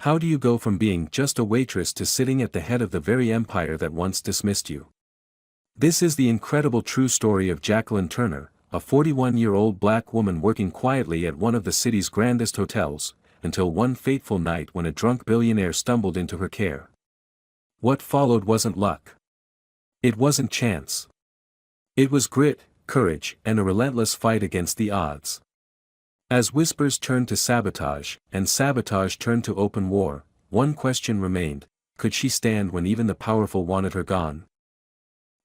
How do you go from being just a waitress to sitting at the head of the very empire that once dismissed you? This is the incredible true story of Jacqueline Turner, a 41-year-old black woman working quietly at one of the city's grandest hotels, until one fateful night when a drunk billionaire stumbled into her care. What followed wasn't luck. It wasn't chance. It was grit, courage, and a relentless fight against the odds. As whispers turned to sabotage, and sabotage turned to open war, one question remained: could she stand when even the powerful wanted her gone?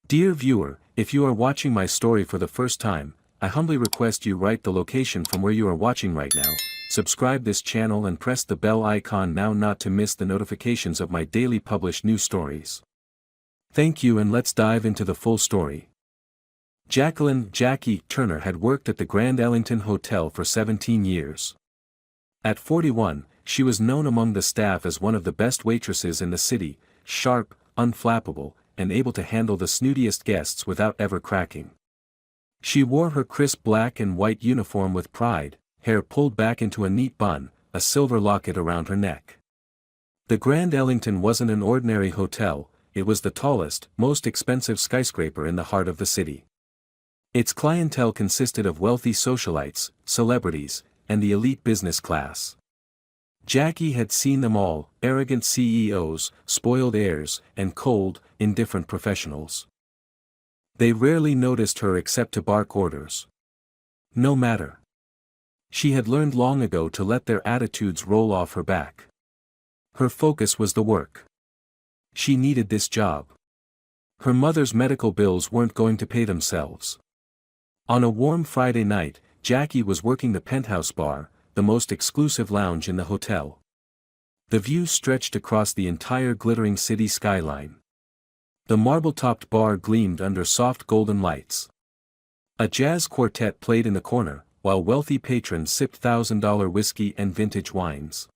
Dear viewer, if you are watching my story for the first time, I humbly request you write the location from where you are watching right now, subscribe this channel and press the bell icon now not to miss the notifications of my daily published new stories. Thank you, and let's dive into the full story. Jackie Turner had worked at the Grand Ellington Hotel for 17 years. At 41, she was known among the staff as one of the best waitresses in the city, sharp, unflappable, and able to handle the snootiest guests without ever cracking. She wore her crisp black and white uniform with pride, hair pulled back into a neat bun, a silver locket around her neck. The Grand Ellington wasn't an ordinary hotel, it was the tallest, most expensive skyscraper in the heart of the city. Its clientele consisted of wealthy socialites, celebrities, and the elite business class. Jackie had seen them all: arrogant CEOs, spoiled heirs, and cold, indifferent professionals. They rarely noticed her except to bark orders. No matter. She had learned long ago to let their attitudes roll off her back. Her focus was the work. She needed this job. Her mother's medical bills weren't going to pay themselves. On a warm Friday night, Jackie was working the Penthouse Bar, the most exclusive lounge in the hotel. The view stretched across the entire glittering city skyline. The marble-topped bar gleamed under soft golden lights. A jazz quartet played in the corner, while wealthy patrons sipped $1,000 whiskey and vintage wines.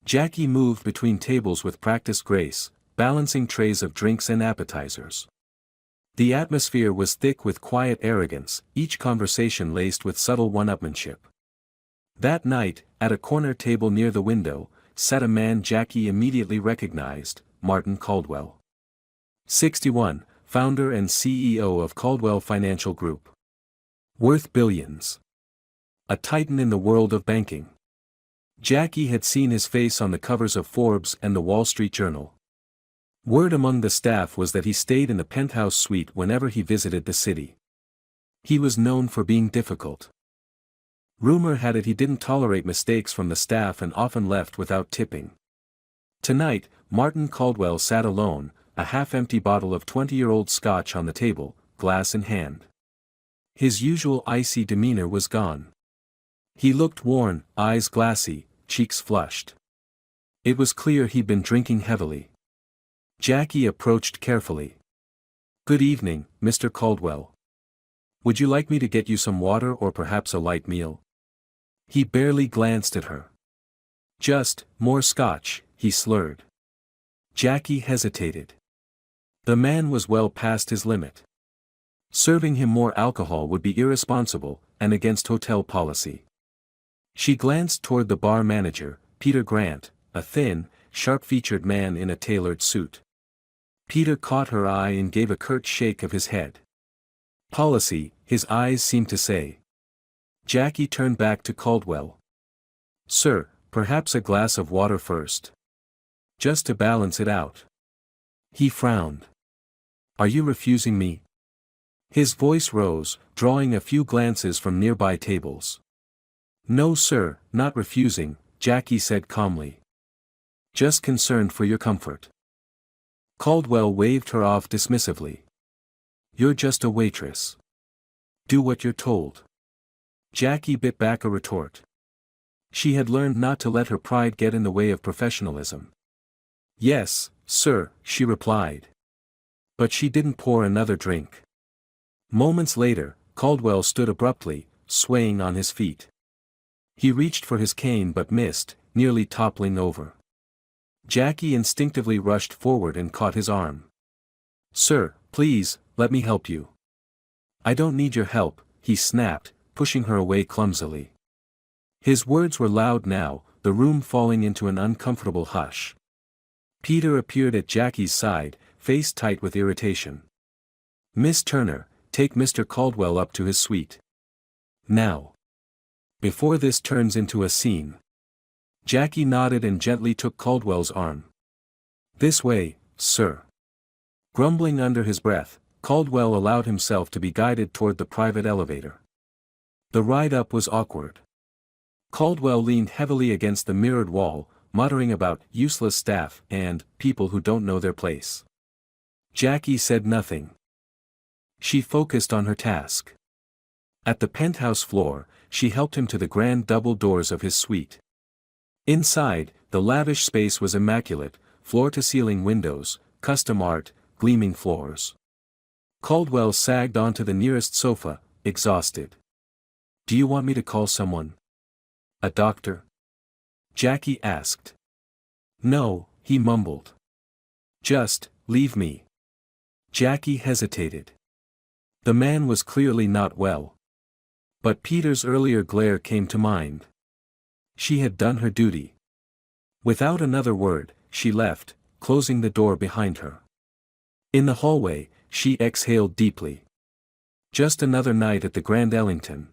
Jackie moved between tables with practiced grace, balancing trays of drinks and appetizers. The atmosphere was thick with quiet arrogance, each conversation laced with subtle one-upmanship. That night, at a corner table near the window, sat a man Jackie immediately recognized: Martin Caldwell. 61, founder and CEO of Caldwell Financial Group. Worth billions. A titan in the world of banking. Jackie had seen his face on the covers of Forbes and the Wall Street Journal. Word among the staff was that he stayed in the penthouse suite whenever he visited the city. He was known for being difficult. Rumor had it he didn't tolerate mistakes from the staff and often left without tipping. Tonight, Martin Caldwell sat alone, a half-empty bottle of 20-year-old scotch on the table, glass in hand. His usual icy demeanor was gone. He looked worn, eyes glassy, cheeks flushed. It was clear he'd been drinking heavily. Jackie approached carefully. "Good evening, Mr. Caldwell. Would you like me to get you some water or perhaps a light meal?" He barely glanced at her. "Just more scotch," he slurred. Jackie hesitated. The man was well past his limit. Serving him more alcohol would be irresponsible, and against hotel policy. She glanced toward the bar manager, Peter Grant, a thin, sharp-featured man in a tailored suit. Peter caught her eye and gave a curt shake of his head. "Policy," his eyes seemed to say. Jackie turned back to Caldwell. "Sir, perhaps a glass of water first. Just to balance it out." He frowned. "Are you refusing me?" His voice rose, drawing a few glances from nearby tables. "No sir, not refusing," Jackie said calmly. "Just concerned for your comfort." Caldwell waved her off dismissively. "You're just a waitress. Do what you're told." Jackie bit back a retort. She had learned not to let her pride get in the way of professionalism. "Yes, sir," she replied. But she didn't pour another drink. Moments later, Caldwell stood abruptly, swaying on his feet. He reached for his cane but missed, nearly toppling over. Jackie instinctively rushed forward and caught his arm. "Sir, please, let me help you." "I don't need your help," he snapped, pushing her away clumsily. His words were loud now, the room falling into an uncomfortable hush. Peter appeared at Jackie's side, face tight with irritation. "Miss Turner, take Mr. Caldwell up to his suite. Now. Before this turns into a scene." Jackie nodded and gently took Caldwell's arm. "This way, sir." Grumbling under his breath, Caldwell allowed himself to be guided toward the private elevator. The ride up was awkward. Caldwell leaned heavily against the mirrored wall, muttering about useless staff and people who don't know their place. Jackie said nothing. She focused on her task. At the penthouse floor, she helped him to the grand double doors of his suite. Inside, the lavish space was immaculate, floor-to-ceiling windows, custom art, gleaming floors. Caldwell sagged onto the nearest sofa, exhausted. "Do you want me to call someone? A doctor?" Jackie asked. "No," he mumbled. "Just, leave me." Jackie hesitated. The man was clearly not well. But Peter's earlier glare came to mind. She had done her duty. Without another word, she left, closing the door behind her. In the hallway, she exhaled deeply. Just another night at the Grand Ellington.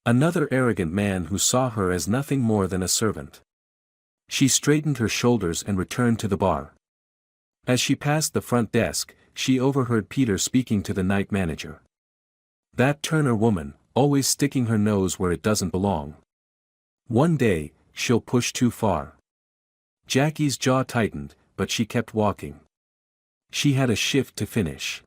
Another arrogant man who saw her as nothing more than a servant. She straightened her shoulders and returned to the bar. As she passed the front desk, she overheard Peter speaking to the night manager. "That Turner woman, always sticking her nose where it doesn't belong. One day, she'll push too far." Jackie's jaw tightened, but she kept walking. She had a shift to finish.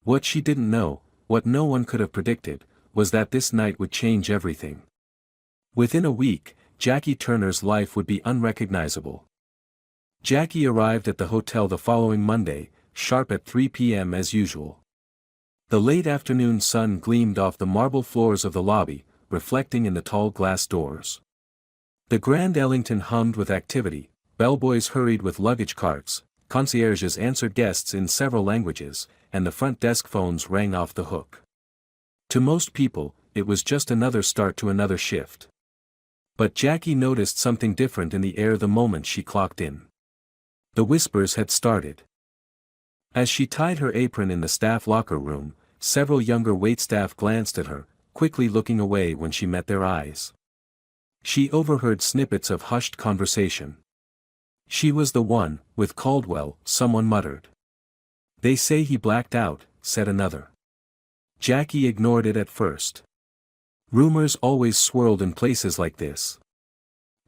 What she didn't know, what no one could have predicted, was that this night would change everything. Within a week, Jackie Turner's life would be unrecognizable. Jackie arrived at the hotel the following Monday, sharp at 3 p.m. as usual. The late afternoon sun gleamed off the marble floors of the lobby, reflecting in the tall glass doors. The Grand Ellington hummed with activity, bellboys hurried with luggage carts, concierges answered guests in several languages, and the front desk phones rang off the hook. To most people, it was just another start to another shift. But Jackie noticed something different in the air the moment she clocked in. The whispers had started. As she tied her apron in the staff locker room, several younger waitstaff glanced at her, quickly looking away when she met their eyes. She overheard snippets of hushed conversation. "She was the one, with Caldwell," someone muttered. "They say he blacked out," said another. Jackie ignored it at first. Rumors always swirled in places like this.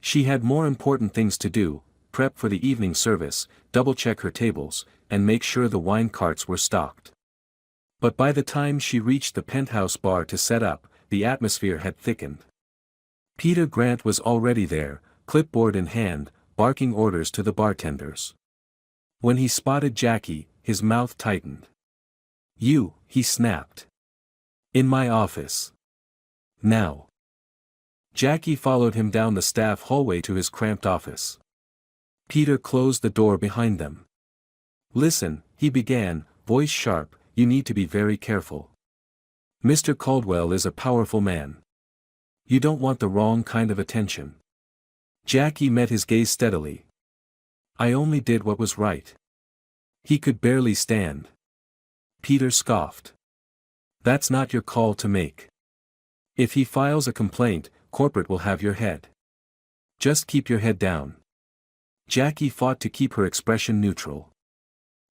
She had more important things to do: prep for the evening service, double-check her tables, and make sure the wine carts were stocked. But by the time she reached the penthouse bar to set up, the atmosphere had thickened. Peter Grant was already there, clipboard in hand, barking orders to the bartenders. When he spotted Jackie, his mouth tightened. "You," he snapped. "In my office. Now." Jackie followed him down the staff hallway to his cramped office. Peter closed the door behind them. "Listen," he began, voice sharp, "you need to be very careful. Mr. Caldwell is a powerful man. You don't want the wrong kind of attention." Jackie met his gaze steadily. "I only did what was right." He could barely stand. Peter scoffed. "That's not your call to make. If he files a complaint, corporate will have your head. Just keep your head down." Jackie fought to keep her expression neutral.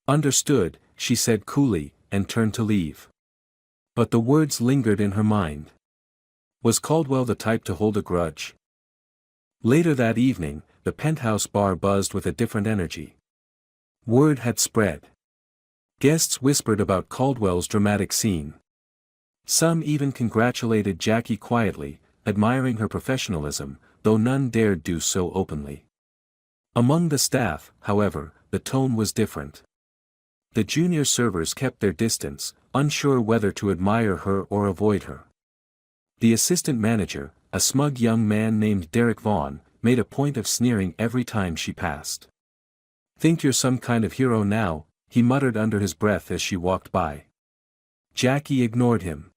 "Understood," she said coolly, and turned to leave. But the words lingered in her mind. Was Caldwell the type to hold a grudge? Later that evening, the penthouse bar buzzed with a different energy. Word had spread. Guests whispered about Caldwell's dramatic scene. Some even congratulated Jackie quietly, admiring her professionalism, though none dared do so openly. Among the staff, however, the tone was different. The junior servers kept their distance, unsure whether to admire her or avoid her. The assistant manager, a smug young man named Derek Vaughn, made a point of sneering every time she passed. "Think you're some kind of hero now," he muttered under his breath as she walked by. Jackie ignored him.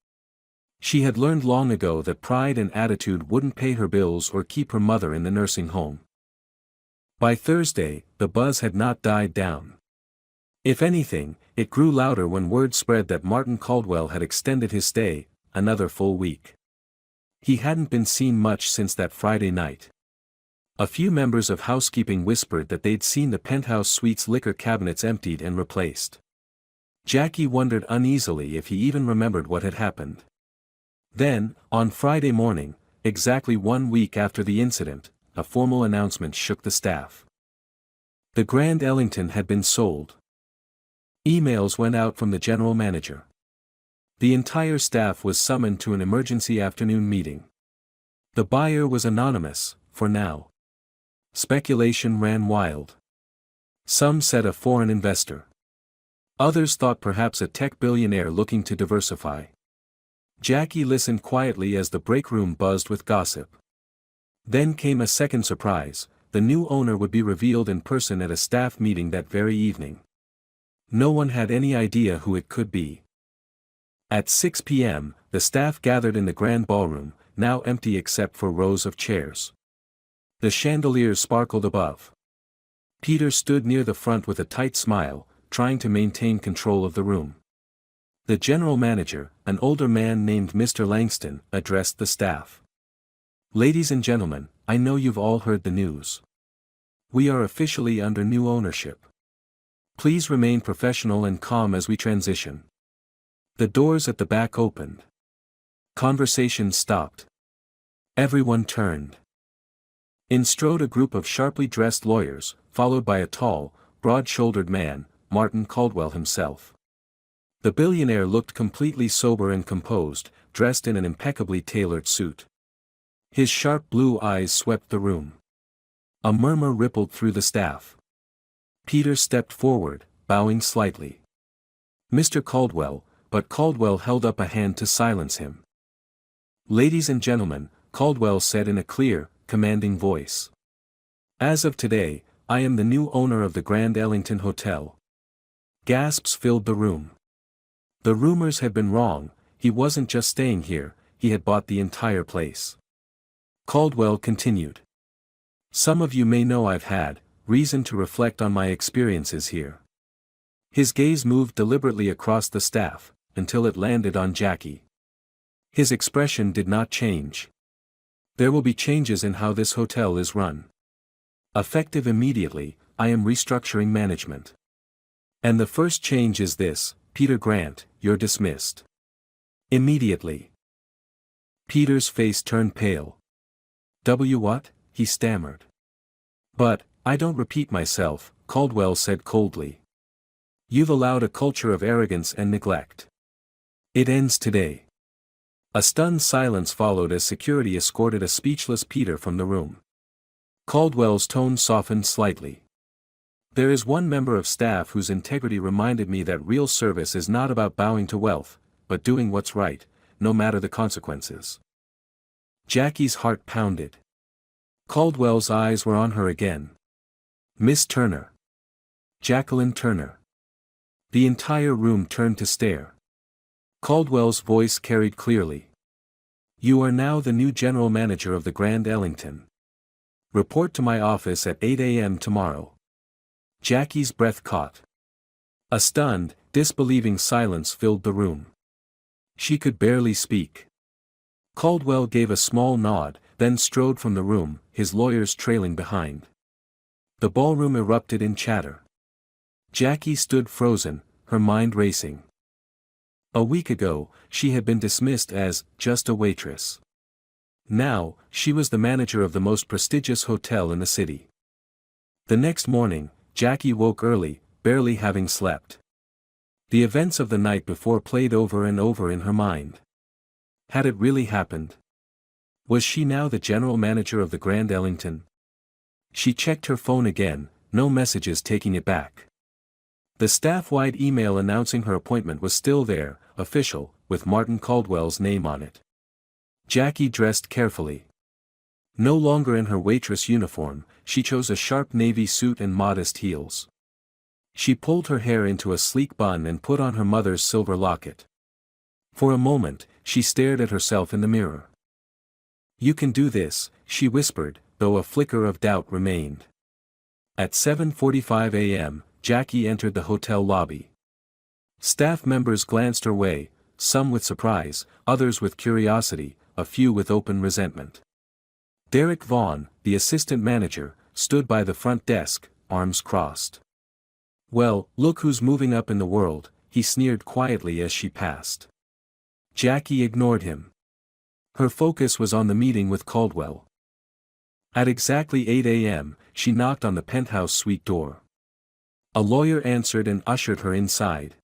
She had learned long ago that pride and attitude wouldn't pay her bills or keep her mother in the nursing home. By Thursday, the buzz had not died down. If anything, it grew louder when word spread that Martin Caldwell had extended his stay, another full week. He hadn't been seen much since that Friday night. A few members of housekeeping whispered that they'd seen the penthouse suite's liquor cabinets emptied and replaced. Jackie wondered uneasily if he even remembered what had happened. Then, on Friday morning, exactly 1 week after the incident, a formal announcement shook the staff. The Grand Ellington had been sold. Emails went out from the general manager. The entire staff was summoned to an emergency afternoon meeting. The buyer was anonymous, for now. Speculation ran wild. Some said a foreign investor. Others thought perhaps a tech billionaire looking to diversify. Jackie listened quietly as the break room buzzed with gossip. Then came a second surprise: the new owner would be revealed in person at a staff meeting that very evening. No one had any idea who it could be. At 6 p.m., the staff gathered in the grand ballroom, now empty except for rows of chairs. The chandeliers sparkled above. Peter stood near the front with a tight smile, trying to maintain control of the room. The general manager, an older man named Mr. Langston, addressed the staff. "Ladies and gentlemen, I know you've all heard the news. We are officially under new ownership. Please remain professional and calm as we transition." The doors at the back opened. Conversation stopped. Everyone turned. In strode a group of sharply dressed lawyers, followed by a tall, broad-shouldered man, Martin Caldwell himself. The billionaire looked completely sober and composed, dressed in an impeccably tailored suit. His sharp blue eyes swept the room. A murmur rippled through the staff. Peter stepped forward, bowing slightly. "Mr. Caldwell," but Caldwell held up a hand to silence him. "Ladies and gentlemen," Caldwell said in a clear, commanding voice. "As of today, I am the new owner of the Grand Ellington Hotel." Gasps filled the room. The rumors had been wrong. He wasn't just staying here, he had bought the entire place. Caldwell continued. "Some of you may know I've had reason to reflect on my experiences here." His gaze moved deliberately across the staff, until it landed on Jackie. His expression did not change. "There will be changes in how this hotel is run. Effective immediately, I am restructuring management. And the first change is this: Peter Grant, you're dismissed. Immediately." Peter's face turned pale. What?" he stammered. "But, I don't repeat myself," Caldwell said coldly. "You've allowed a culture of arrogance and neglect. It ends today." A stunned silence followed as security escorted a speechless Peter from the room. Caldwell's tone softened slightly. "There is one member of staff whose integrity reminded me that real service is not about bowing to wealth, but doing what's right, no matter the consequences." Jackie's heart pounded. Caldwell's eyes were on her again. "Miss Turner. Jacqueline Turner." The entire room turned to stare. Caldwell's voice carried clearly. "You are now the new general manager of the Grand Ellington. Report to my office at 8 a.m. tomorrow." Jackie's breath caught. A stunned, disbelieving silence filled the room. She could barely speak. Caldwell gave a small nod, then strode from the room, his lawyers trailing behind. The ballroom erupted in chatter. Jackie stood frozen, her mind racing. A week ago, she had been dismissed as just a waitress. Now, she was the manager of the most prestigious hotel in the city. The next morning, Jackie woke early, barely having slept. The events of the night before played over and over in her mind. Had it really happened? Was she now the general manager of the Grand Ellington? She checked her phone again, no messages taking it back. The staff-wide email announcing her appointment was still there, official, with Martin Caldwell's name on it. Jackie dressed carefully. No longer in her waitress uniform, she chose a sharp navy suit and modest heels. She pulled her hair into a sleek bun and put on her mother's silver locket. For a moment, she stared at herself in the mirror. "You can do this," she whispered, though a flicker of doubt remained. At 7:45 a.m., Jackie entered the hotel lobby. Staff members glanced her way, some with surprise, others with curiosity, a few with open resentment. Derek Vaughn, the assistant manager, stood by the front desk, arms crossed. "Well, look who's moving up in the world," he sneered quietly as she passed. Jackie ignored him. Her focus was on the meeting with Caldwell. At exactly 8 a.m., she knocked on the penthouse suite door. A lawyer answered and ushered her inside.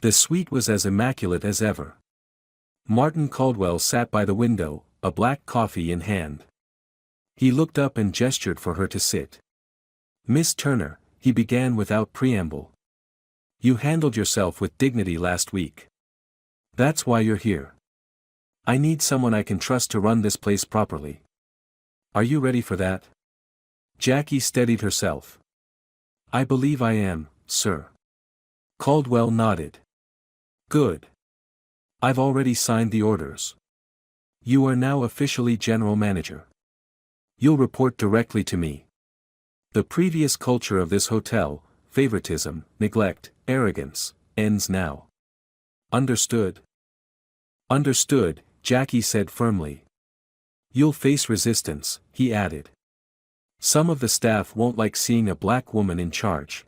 The suite was as immaculate as ever. Martin Caldwell sat by the window, a black coffee in hand. He looked up and gestured for her to sit. "Miss Turner," he began without preamble. "You handled yourself with dignity last week. That's why you're here. I need someone I can trust to run this place properly. Are you ready for that?" Jackie steadied herself. "I believe I am, sir." Caldwell nodded. "Good. I've already signed the orders. You are now officially general manager. You'll report directly to me. The previous culture of this hotel, favoritism, neglect, arrogance, ends now. Understood?" "Understood," Jackie said firmly. "You'll face resistance," he added. "Some of the staff won't like seeing a black woman in charge.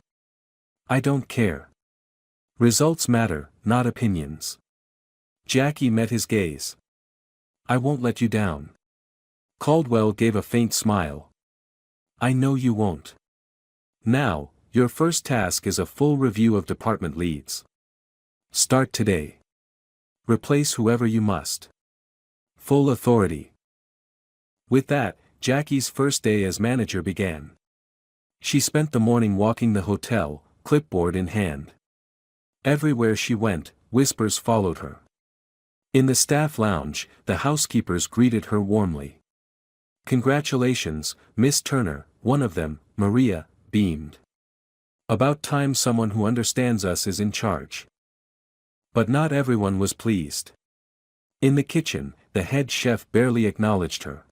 I don't care. Results matter, not opinions." Jackie met his gaze. "I won't let you down." Caldwell gave a faint smile. "I know you won't. Now, your first task is a full review of department leads. Start today. Replace whoever you must. Full authority." With that, Jackie's first day as manager began. She spent the morning walking the hotel, clipboard in hand. Everywhere she went, whispers followed her. In the staff lounge, the housekeepers greeted her warmly. "Congratulations, Miss Turner," one of them, Maria, beamed. "About time someone who understands us is in charge." But not everyone was pleased. In the kitchen, the head chef barely acknowledged her.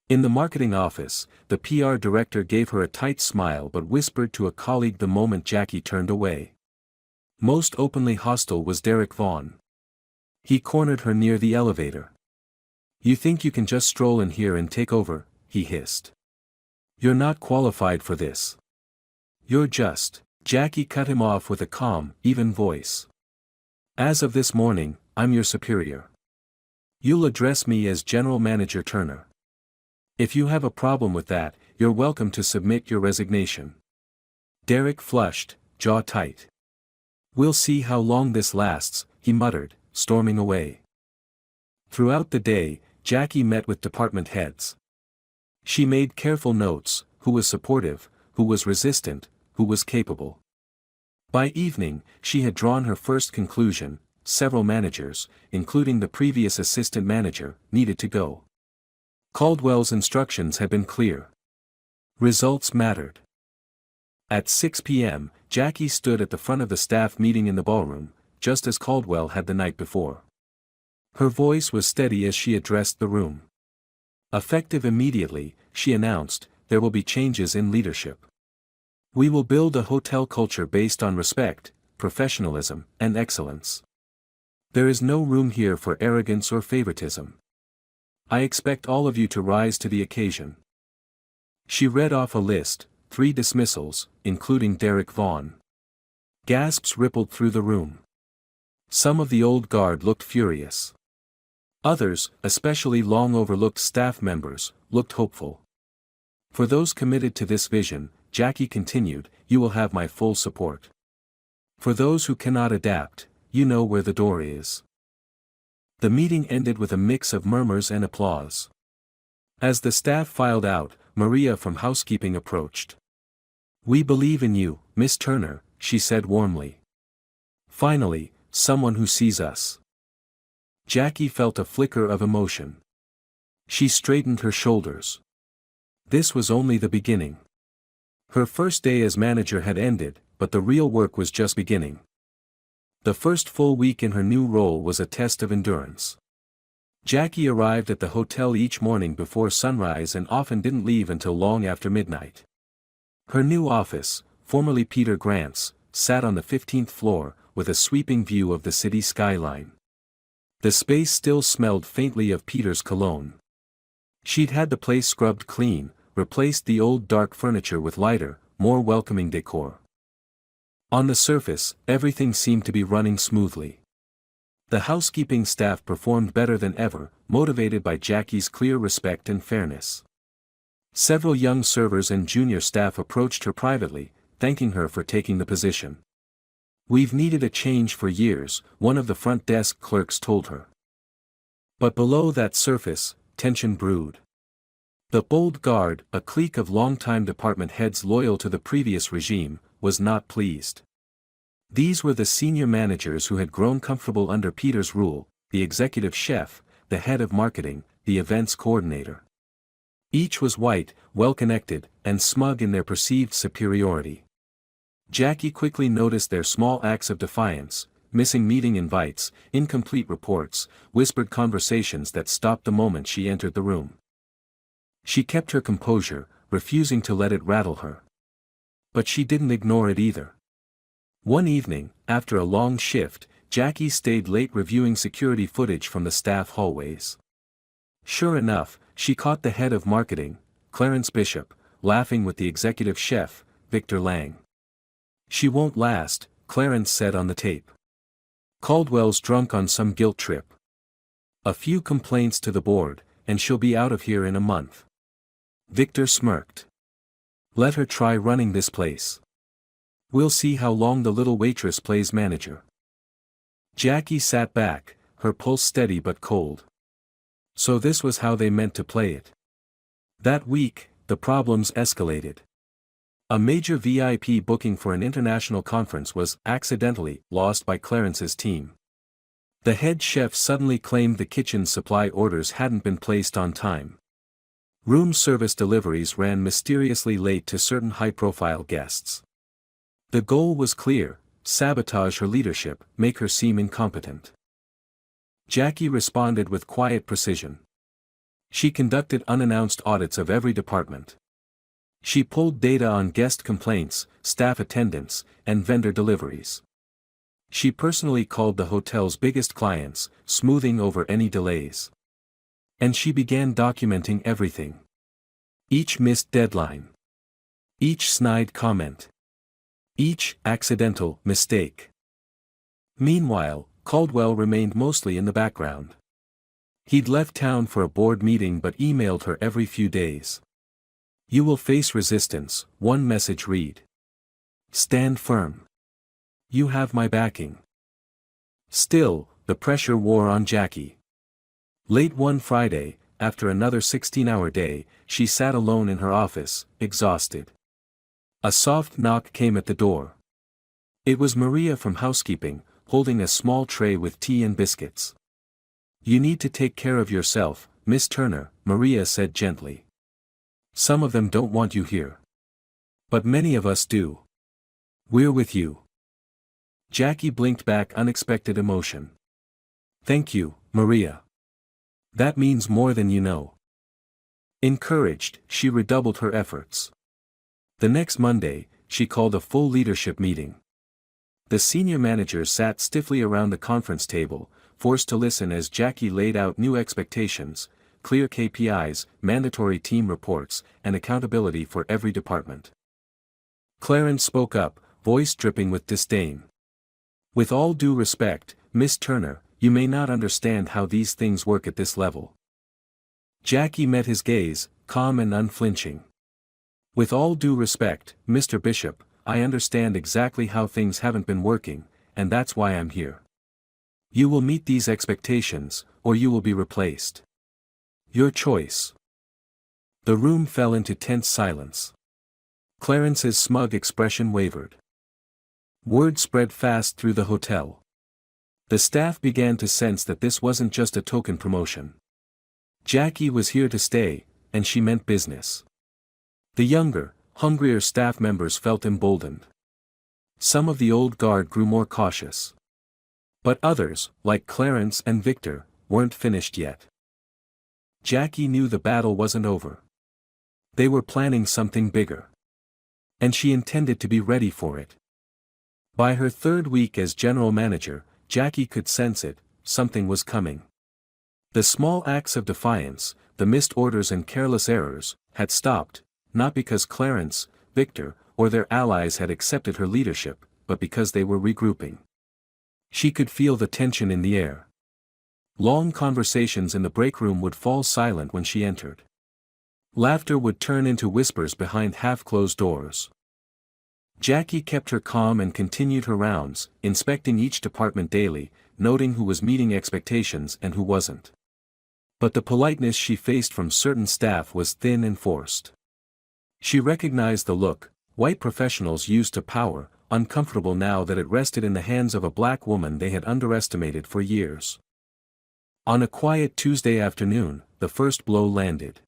In the marketing office, the PR director gave her a tight smile but whispered to a colleague the moment Jackie turned away. Most openly hostile was Derek Vaughn. He cornered her near the elevator. "You think you can just stroll in here and take over?" he hissed. "You're not qualified for this. You're just..." Jackie cut him off with a calm, even voice. "As of this morning, I'm your superior. You'll address me as General Manager Turner. If you have a problem with that, you're welcome to submit your resignation." Derek flushed, jaw tight. "We'll see how long this lasts," he muttered, storming away. Throughout the day, Jackie met with department heads. She made careful notes: who was supportive, who was resistant, who was capable. By evening, she had drawn her first conclusion: several managers, including the previous assistant manager, needed to go. Caldwell's instructions had been clear. Results mattered. At 6 p.m., Jackie stood at the front of the staff meeting in the ballroom, just as Caldwell had the night before. Her voice was steady as she addressed the room. Effective immediately, she announced, there will be changes in leadership. We will build a hotel culture based on respect, professionalism, and excellence. There is no room here for arrogance or favoritism. I expect all of you to rise to the occasion. She read off a list: 3 dismissals, including Derek Vaughn. Gasps rippled through the room. Some of the old guard looked furious. Others, especially long-overlooked staff members, looked hopeful. For those committed to this vision, Jackie continued, you will have my full support. For those who cannot adapt, you know where the door is. The meeting ended with a mix of murmurs and applause. As the staff filed out, Maria from housekeeping approached. We believe in you, Miss Turner, she said warmly. Finally, someone who sees us. Jackie felt a flicker of emotion. She straightened her shoulders. This was only the beginning. Her first day as manager had ended, but the real work was just beginning. The first full week in her new role was a test of endurance. Jackie arrived at the hotel each morning before sunrise and often didn't leave until long after midnight. Her new office, formerly Peter Grant's, sat on the 15th floor, with a sweeping view of the city skyline. The space still smelled faintly of Peter's cologne. She'd had the place scrubbed clean, replaced the old dark furniture with lighter, more welcoming decor. On the surface, everything seemed to be running smoothly. The housekeeping staff performed better than ever, motivated by Jackie's clear respect and fairness. Several young servers and junior staff approached her privately, thanking her for taking the position. "We've needed a change for years," one of the front desk clerks told her. But below that surface, tension brewed. The Bold Guard, a clique of longtime department heads loyal to the previous regime, was not pleased. These were the senior managers who had grown comfortable under Peter's rule, the executive chef, the head of marketing, the events coordinator. Each was white, well-connected, and smug in their perceived superiority. Jackie quickly noticed their small acts of defiance, missing meeting invites, incomplete reports, whispered conversations that stopped the moment she entered the room. She kept her composure, refusing to let it rattle her. But she didn't ignore it either. One evening, after a long shift, Jackie stayed late reviewing security footage from the staff hallways. Sure enough, she caught the head of marketing, Clarence Bishop, laughing with the executive chef, Victor Lang. "She won't last," Clarence said on the tape. "Caldwell's drunk on some guilt trip. A few complaints to the board, and she'll be out of here in a month." Victor smirked. "Let her try running this place. We'll see how long the little waitress plays manager." Jackie sat back, her pulse steady but cold. So this was how they meant to play it. That week, the problems escalated. A major VIP booking for an international conference was accidentally lost by Clarence's team. The head chef suddenly claimed the kitchen's supply orders hadn't been placed on time. Room service deliveries ran mysteriously late to certain high-profile guests. The goal was clear: sabotage her leadership, make her seem incompetent. Jackie responded with quiet precision. She conducted unannounced audits of every department. She pulled data on guest complaints, staff attendance, and vendor deliveries. She personally called the hotel's biggest clients, smoothing over any delays. And she began documenting everything. Each missed deadline. Each snide comment. Each accidental mistake. Meanwhile, Caldwell remained mostly in the background. He'd left town for a board meeting but emailed her every few days. "You will face resistance," one message read. "Stand firm. You have my backing." Still, the pressure wore on Jackie. Late one Friday, after another 16-hour day, she sat alone in her office, exhausted. A soft knock came at the door. It was Maria from housekeeping, holding a small tray with tea and biscuits. "You need to take care of yourself, Miss Turner," Maria said gently. "Some of them don't want you here. But many of us do. We're with you." Jackie blinked back unexpected emotion. "Thank you, Maria. That means more than you know." Encouraged, she redoubled her efforts. The next Monday, she called a full leadership meeting. The senior managers sat stiffly around the conference table, forced to listen as Jackie laid out new expectations, clear KPIs, mandatory team reports, and accountability for every department. Clarence spoke up, voice dripping with disdain. "With all due respect, Miss Turner, you may not understand how these things work at this level." Jackie met his gaze, calm and unflinching. "With all due respect, Mr. Bishop, I understand exactly how things haven't been working, and that's why I'm here. You will meet these expectations, or you will be replaced. Your choice." The room fell into tense silence. Clarence's smug expression wavered. Word spread fast through the hotel. The staff began to sense that this wasn't just a token promotion. Jackie was here to stay, and she meant business. The younger, hungrier staff members felt emboldened. Some of the old guard grew more cautious. But others, like Clarence and Victor, weren't finished yet. Jackie knew the battle wasn't over. They were planning something bigger. And she intended to be ready for it. By her third week as general manager, Jackie could sense it, something was coming. The small acts of defiance, the missed orders and careless errors, had stopped, not because Clarence, Victor, or their allies had accepted her leadership, but because they were regrouping. She could feel the tension in the air. Long conversations in the break room would fall silent when she entered. Laughter would turn into whispers behind half-closed doors. Jackie kept her calm and continued her rounds, inspecting each department daily, noting who was meeting expectations and who wasn't. But the politeness she faced from certain staff was thin and forced. She recognized the look, white professionals used to power, uncomfortable now that it rested in the hands of a black woman they had underestimated for years. On a quiet Tuesday afternoon, the first blow landed.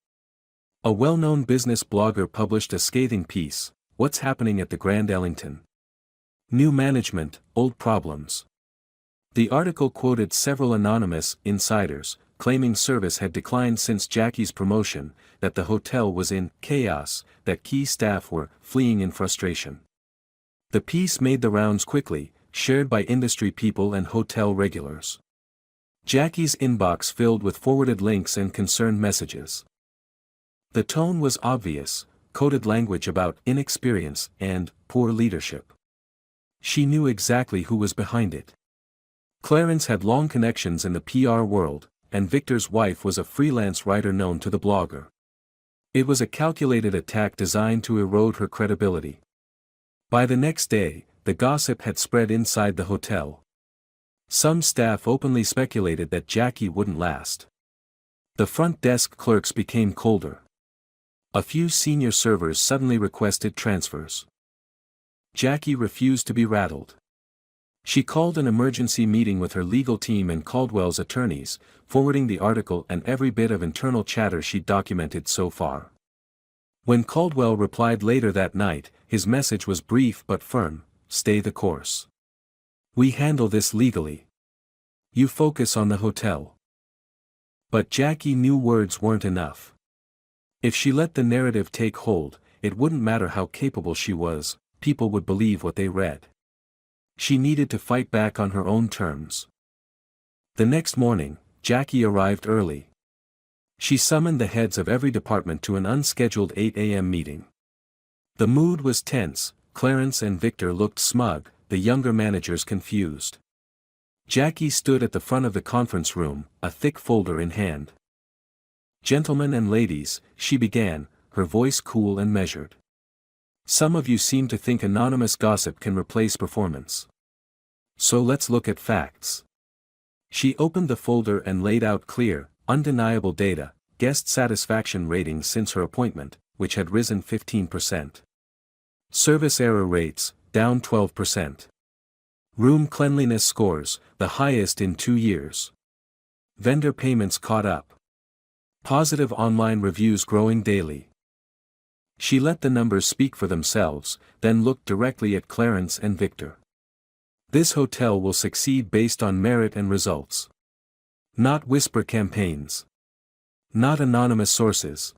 A well-known business blogger published a scathing piece, "What's happening at the Grand Ellington? New management, old problems." The article quoted several anonymous insiders, claiming service had declined since Jackie's promotion, that the hotel was in chaos, that key staff were fleeing in frustration. The piece made the rounds quickly, shared by industry people and hotel regulars. Jackie's inbox filled with forwarded links and concerned messages. The tone was obvious, coded language about inexperience and poor leadership. She knew exactly who was behind it. Clarence had long connections in the PR world, and Victor's wife was a freelance writer known to the blogger. It was a calculated attack designed to erode her credibility. By the next day, the gossip had spread inside the hotel. Some staff openly speculated that Jackie wouldn't last. The front desk clerks became colder. A few senior servers suddenly requested transfers. Jackie refused to be rattled. She called an emergency meeting with her legal team and Caldwell's attorneys, forwarding the article and every bit of internal chatter she'd documented so far. When Caldwell replied later that night, his message was brief but firm: "Stay the course. We handle this legally. You focus on the hotel." But Jackie knew words weren't enough. If she let the narrative take hold, it wouldn't matter how capable she was, people would believe what they read. She needed to fight back on her own terms. The next morning, Jackie arrived early. She summoned the heads of every department to an unscheduled 8 a.m. meeting. The mood was tense, Clarence and Victor looked smug, the younger managers confused. Jackie stood at the front of the conference room, a thick folder in hand. "Gentlemen and ladies," she began, her voice cool and measured. "Some of you seem to think anonymous gossip can replace performance. So let's look at facts." She opened the folder and laid out clear, undeniable data: guest satisfaction ratings since her appointment, which had risen 15%. Service error rates, down 12%. Room cleanliness scores, the highest in 2 years. Vendor payments caught up. Positive online reviews growing daily. She let the numbers speak for themselves, then looked directly at Clarence and Victor. "This hotel will succeed based on merit and results. Not whisper campaigns. Not anonymous sources.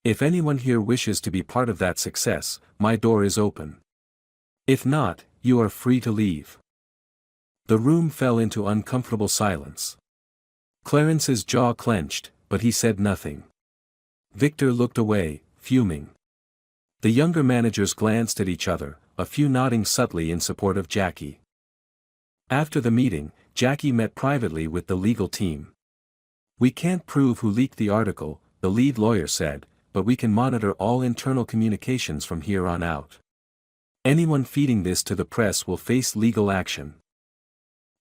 If anyone here wishes to be part of that success, my door is open. If not, you are free to leave." The room fell into uncomfortable silence. Clarence's jaw clenched, but he said nothing. Victor looked away, fuming. The younger managers glanced at each other, a few nodding subtly in support of Jackie. After the meeting, Jackie met privately with the legal team. "We can't prove who leaked the article," the lead lawyer said, "but we can monitor all internal communications from here on out. Anyone feeding this to the press will face legal action."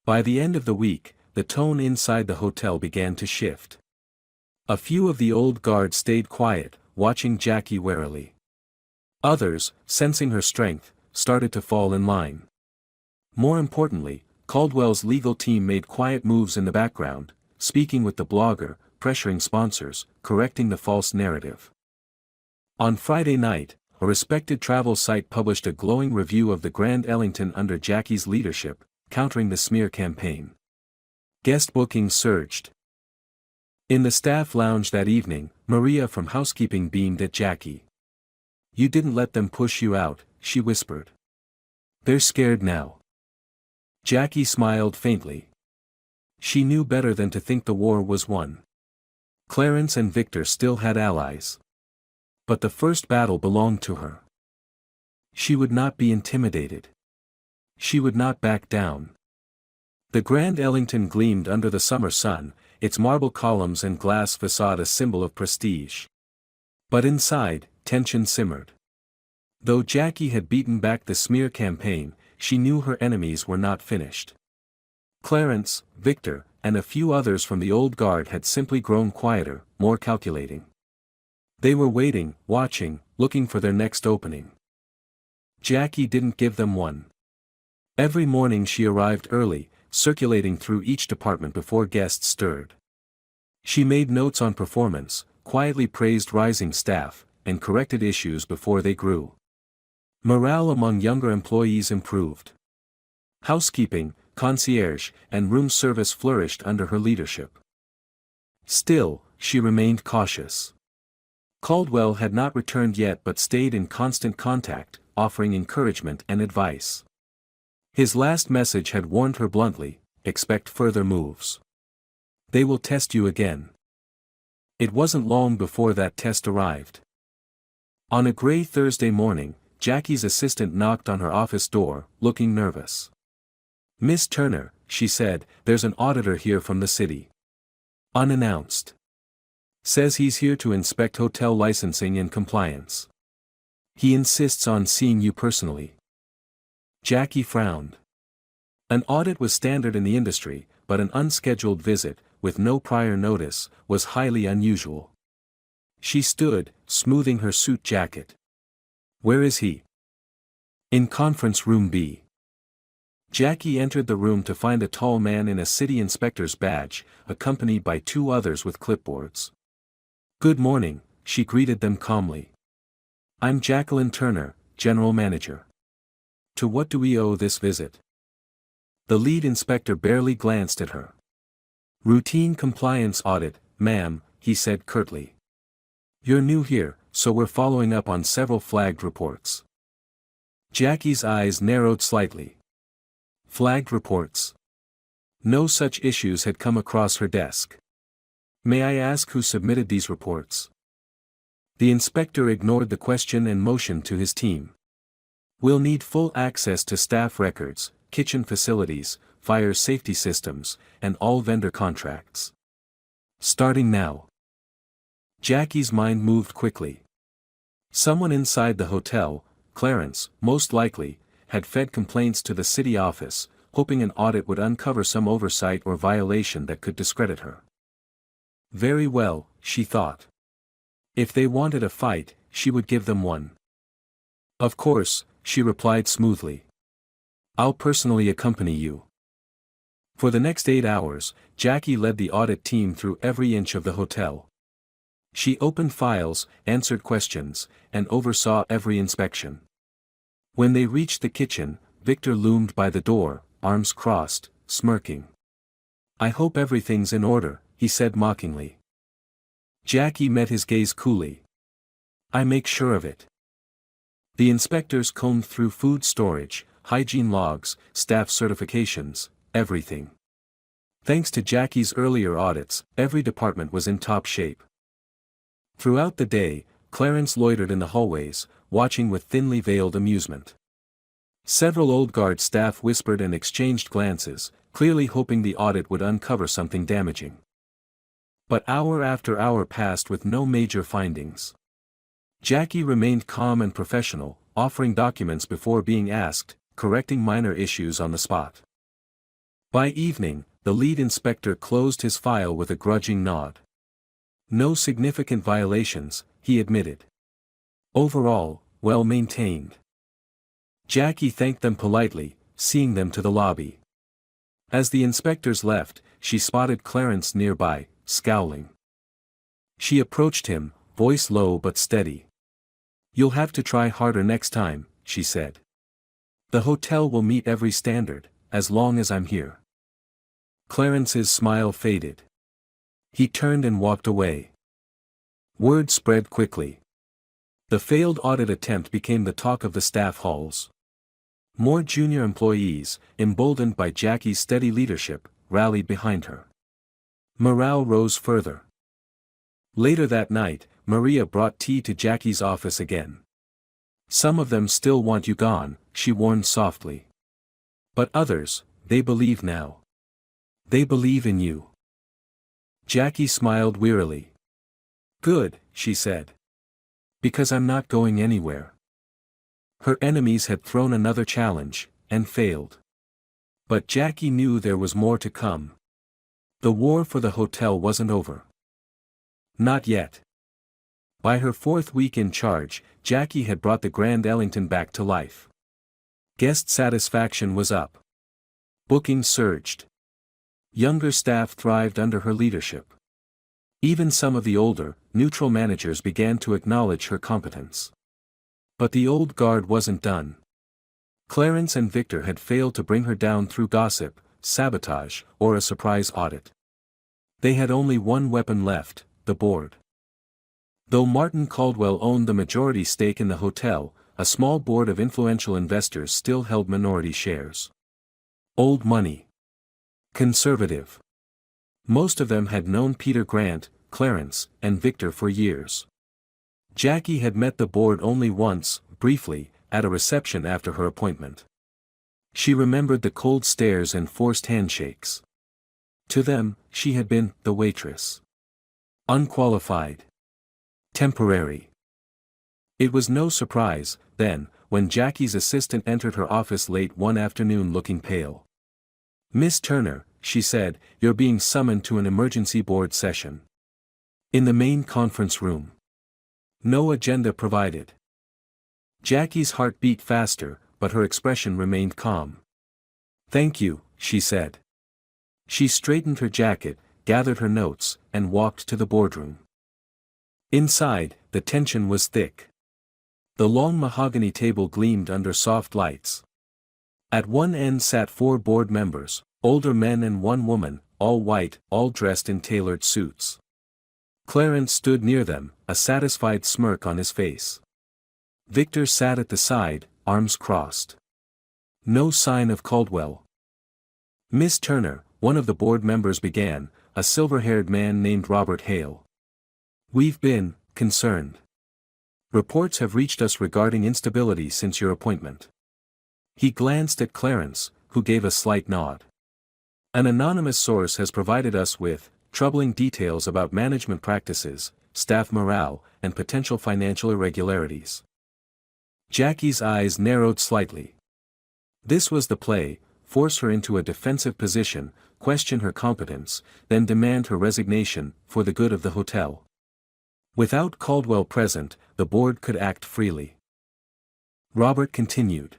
By the end of the week, the tone inside the hotel began to shift. A few of the old guard stayed quiet, watching Jackie warily. Others, sensing her strength, started to fall in line. More importantly, Caldwell's legal team made quiet moves in the background, speaking with the blogger, pressuring sponsors, correcting the false narrative. On Friday night, a respected travel site published a glowing review of the Grand Ellington under Jackie's leadership, countering the smear campaign. Guest bookings surged. In the staff lounge that evening, Maria from housekeeping beamed at Jackie. "You didn't let them push you out," she whispered. "They're scared now." Jackie smiled faintly. She knew better than to think the war was won. Clarence and Victor still had allies. But the first battle belonged to her. She would not be intimidated. She would not back down. The Grand Ellington gleamed under the summer sun, its marble columns and glass facade a symbol of prestige. But inside, tension simmered. Though Jackie had beaten back the smear campaign, she knew her enemies were not finished. Clarence, Victor, and a few others from the old guard had simply grown quieter, more calculating. They were waiting, watching, looking for their next opening. Jackie didn't give them one. Every morning she arrived early, circulating through each department before guests stirred. She made notes on performance, quietly praised rising staff, and corrected issues before they grew. Morale among younger employees improved. Housekeeping, concierge, and room service flourished under her leadership. Still, she remained cautious. Caldwell had not returned yet but stayed in constant contact, offering encouragement and advice. His last message had warned her bluntly, "Expect further moves. They will test you again." It wasn't long before that test arrived. On a gray Thursday morning, Jackie's assistant knocked on her office door, looking nervous. "Miss Turner," she said, "there's an auditor here from the city. Unannounced. Says he's here to inspect hotel licensing and compliance. He insists on seeing you personally." Jackie frowned. An audit was standard in the industry, but an unscheduled visit, with no prior notice, was highly unusual. She stood, smoothing her suit jacket. "Where is he?" "In conference room B." Jackie entered the room to find a tall man in a city inspector's badge, accompanied by two others with clipboards. "Good morning," she greeted them calmly. "I'm Jacqueline Turner, General Manager. To what do we owe this visit?" The lead inspector barely glanced at her. "Routine compliance audit, ma'am," he said curtly. "You're new here, so we're following up on several flagged reports." Jackie's eyes narrowed slightly. Flagged reports? No such issues had come across her desk. "May I ask who submitted these reports?" The inspector ignored the question and motioned to his team. "We'll need full access to staff records, kitchen facilities, fire safety systems, and all vendor contracts. Starting now." Jackie's mind moved quickly. Someone inside the hotel, Clarence, most likely, had fed complaints to the city office, hoping an audit would uncover some oversight or violation that could discredit her. Very well, she thought. If they wanted a fight, she would give them one. "Of course," she replied smoothly. "I'll personally accompany you." For the next 8 hours, Jackie led the audit team through every inch of the hotel. She opened files, answered questions, and oversaw every inspection. When they reached the kitchen, Victor loomed by the door, arms crossed, smirking. "I hope everything's in order," he said mockingly. Jackie met his gaze coolly. "I make sure of it." The inspectors combed through food storage, hygiene logs, staff certifications, everything. Thanks to Jackie's earlier audits, every department was in top shape. Throughout the day, Clarence loitered in the hallways, watching with thinly veiled amusement. Several old guard staff whispered and exchanged glances, clearly hoping the audit would uncover something damaging. But hour after hour passed with no major findings. Jackie remained calm and professional, offering documents before being asked, correcting minor issues on the spot. By evening, the lead inspector closed his file with a grudging nod. No significant violations, he admitted. Overall, well maintained. Jackie thanked them politely, seeing them to the lobby. As the inspectors left, she spotted Clarence nearby, scowling. She approached him, voice low but steady. "You'll have to try harder next time," she said. "The hotel will meet every standard, as long as I'm here. Clarence's smile faded. He turned and walked away. Word spread quickly. The failed audit attempt became the talk of the staff halls. More junior employees, emboldened by Jackie's steady leadership, rallied behind her. Morale rose further. Later that night, Maria brought tea to Jackie's office again. Some of them still want you gone, she warned softly. But others, they believe now. They believe in you. Jackie smiled wearily. Good, she said. Because I'm not going anywhere. Her enemies had thrown another challenge, and failed. But Jackie knew there was more to come. The war for the hotel wasn't over. Not yet. By her 4th week in charge, Jackie had brought the Grand Ellington back to life. Guest satisfaction was up. Bookings surged. Younger staff thrived under her leadership. Even some of the older, neutral managers began to acknowledge her competence. But the old guard wasn't done. Clarence and Victor had failed to bring her down through gossip, sabotage, or a surprise audit. They had only one weapon left, the board. Though Martin Caldwell owned the majority stake in the hotel, a small board of influential investors still held minority shares. Old money. Conservative. Most of them had known Peter Grant, Clarence, and Victor for years. Jackie had met the board only once, briefly, at a reception after her appointment. She remembered the cold stares and forced handshakes. To them, she had been the waitress. Unqualified. Temporary. It was no surprise, then, when Jackie's assistant entered her office late one afternoon looking pale. Miss Turner, she said, you're being summoned to an emergency board session. In the main conference room. No agenda provided. Jackie's heart beat faster, but her expression remained calm. Thank you, she said. She straightened her jacket, gathered her notes, and walked to the boardroom. Inside, the tension was thick. The long mahogany table gleamed under soft lights. At one end sat 4 board members, older men and 1 woman, all white, all dressed in tailored suits. Clarence stood near them, a satisfied smirk on his face. Victor sat at the side, arms crossed. No sign of Caldwell. Miss Turner, one of the board members began, a silver-haired man named Robert Hale. We've been concerned. Reports have reached us regarding instability since your appointment. He glanced at Clarence, who gave a slight nod. An anonymous source has provided us with troubling details about management practices, staff morale, and potential financial irregularities. Jackie's eyes narrowed slightly. This was the play: force her into a defensive position, question her competence, then demand her resignation, for the good of the hotel. Without Caldwell present, the board could act freely. Robert continued.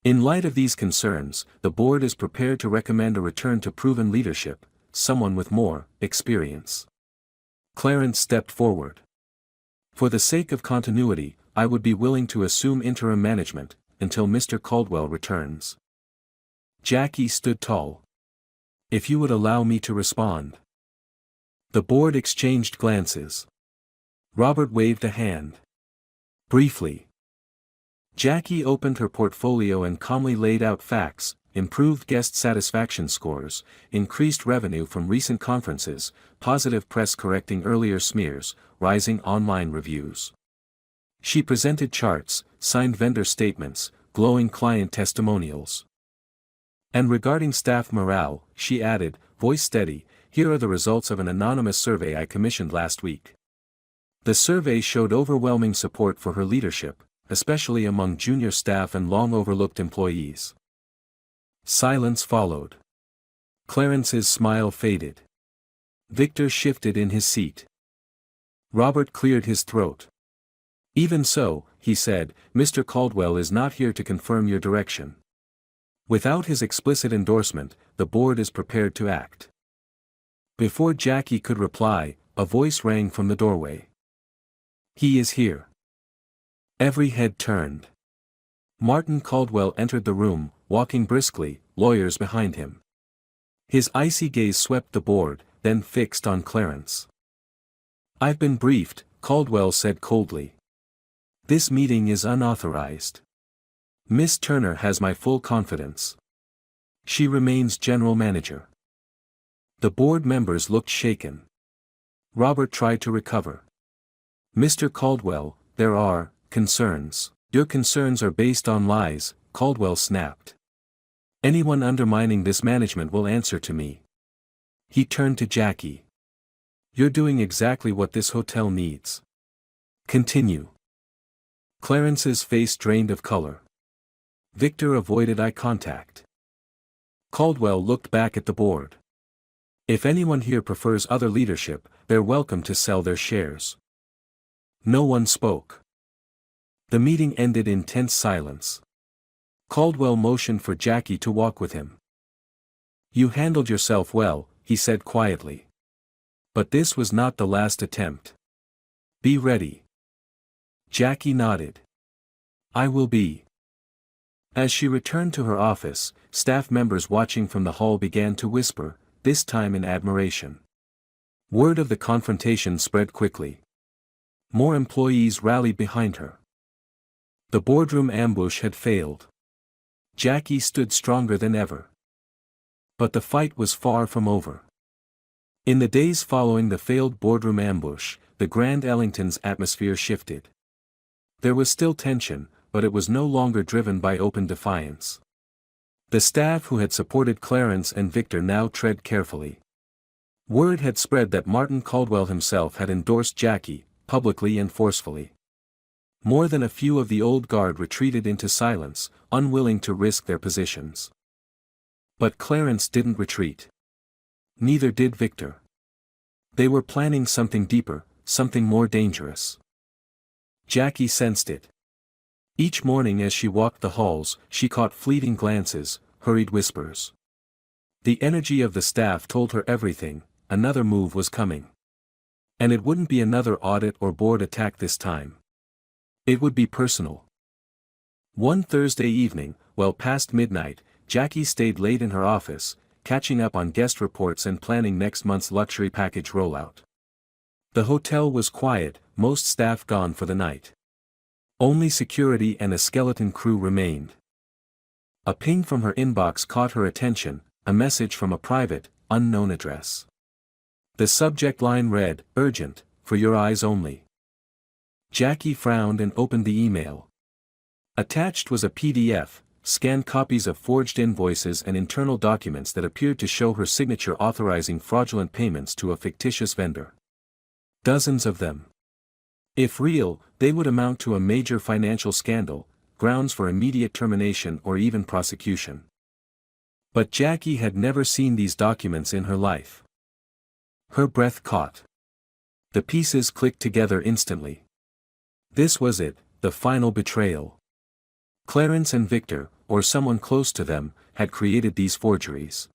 In light of these concerns, the board is prepared to recommend a return to proven leadership, someone with more experience. Clarence stepped forward. For the sake of continuity, I would be willing to assume interim management, until Mr. Caldwell returns. Jackie stood tall. If you would allow me to respond. The board exchanged glances. Robert waved a hand. Briefly. Jackie opened her portfolio and calmly laid out facts: improved guest satisfaction scores, increased revenue from recent conferences, positive press correcting earlier smears, rising online reviews. She presented charts, signed vendor statements, glowing client testimonials. And regarding staff morale, she added, voice steady, here are the results of an anonymous survey I commissioned last week. The survey showed overwhelming support for her leadership, especially among junior staff and long-overlooked employees. Silence followed. Clarence's smile faded. Victor shifted in his seat. Robert cleared his throat. Even so, he said, Mr. Caldwell is not here to confirm your direction. Without his explicit endorsement, the board is prepared to act. Before Jackie could reply, a voice rang from the doorway. He is here. Every head turned. Martin Caldwell entered the room, walking briskly, lawyers behind him. His icy gaze swept the board, then fixed on Clarence. "I've been briefed," Caldwell said coldly. "This meeting is unauthorized. Miss Turner has my full confidence. She remains general manager." The board members looked shaken. Robert tried to recover. "Mr. Caldwell, there are concerns." "Your concerns are based on lies," Caldwell snapped. "Anyone undermining this management will answer to me." He turned to Jackie. "You're doing exactly what this hotel needs. Continue." Clarence's face drained of color. Victor avoided eye contact. Caldwell looked back at the board. "If anyone here prefers other leadership, they're welcome to sell their shares." No one spoke. The meeting ended in tense silence. Caldwell motioned for Jackie to walk with him. "You handled yourself well," he said quietly. "But this was not the last attempt. Be ready." Jackie nodded. "I will be." As she returned to her office, staff members watching from the hall began to whisper, this time in admiration. Word of the confrontation spread quickly. More employees rallied behind her. The boardroom ambush had failed. Jackie stood stronger than ever. But the fight was far from over. In the days following the failed boardroom ambush, the Grand Ellington's atmosphere shifted. There was still tension, but it was no longer driven by open defiance. The staff who had supported Clarence and Victor now tread carefully. Word had spread that Martin Caldwell himself had endorsed Jackie, publicly and forcefully. More than a few of the old guard retreated into silence, unwilling to risk their positions. But Clarence didn't retreat. Neither did Victor. They were planning something deeper, something more dangerous. Jackie sensed it. Each morning as she walked the halls, she caught fleeting glances, hurried whispers. The energy of the staff told her everything, another move was coming. And it wouldn't be another audit or board attack this time. It would be personal. One Thursday evening, well past midnight, Jackie stayed late in her office, catching up on guest reports and planning next month's luxury package rollout. The hotel was quiet, most staff gone for the night. Only security and a skeleton crew remained. A ping from her inbox caught her attention, a message from a private, unknown address. The subject line read, "Urgent, for your eyes only." Jackie frowned and opened the email. Attached was a PDF, scanned copies of forged invoices and internal documents that appeared to show her signature authorizing fraudulent payments to a fictitious vendor. Dozens of them. If real, they would amount to a major financial scandal, grounds for immediate termination or even prosecution. But Jackie had never seen these documents in her life. Her breath caught. The pieces clicked together instantly. This was it, the final betrayal. Clarence and Victor, or someone close to them, had created these forgeries.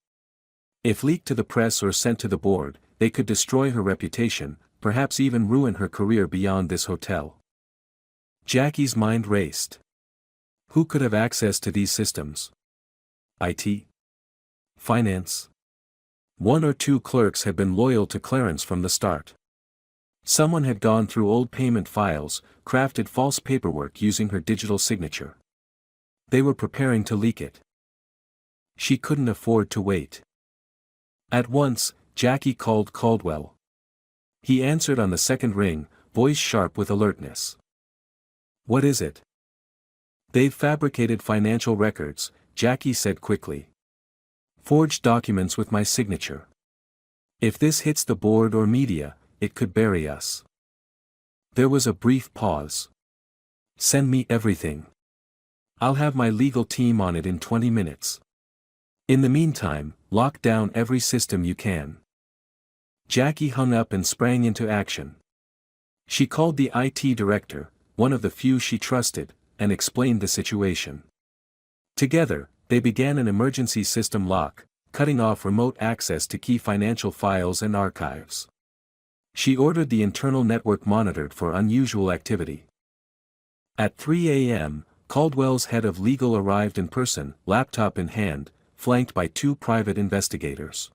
If leaked to the press or sent to the board, they could destroy her reputation, perhaps even ruin her career beyond this hotel. Jackie's mind raced. Who could have access to these systems? IT? Finance? One or two clerks had been loyal to Clarence from the start. Someone had gone through old payment files, crafted false paperwork using her digital signature. They were preparing to leak it. She couldn't afford to wait. At once, Jackie called Caldwell. He answered on the second ring, voice sharp with alertness. "What is it?" "They've fabricated financial records," Jackie said quickly. "Forged documents with my signature. If this hits the board or media, it could bury us." There was a brief pause. "Send me everything. I'll have my legal team on it in 20 minutes. In the meantime, lock down every system you can." Jackie hung up and sprang into action. She called the IT director, one of the few she trusted, and explained the situation. Together, they began an emergency system lock, cutting off remote access to key financial files and archives. She ordered the internal network monitored for unusual activity. At 3 a.m., Caldwell's head of legal arrived in person, laptop in hand, flanked by 2 private investigators.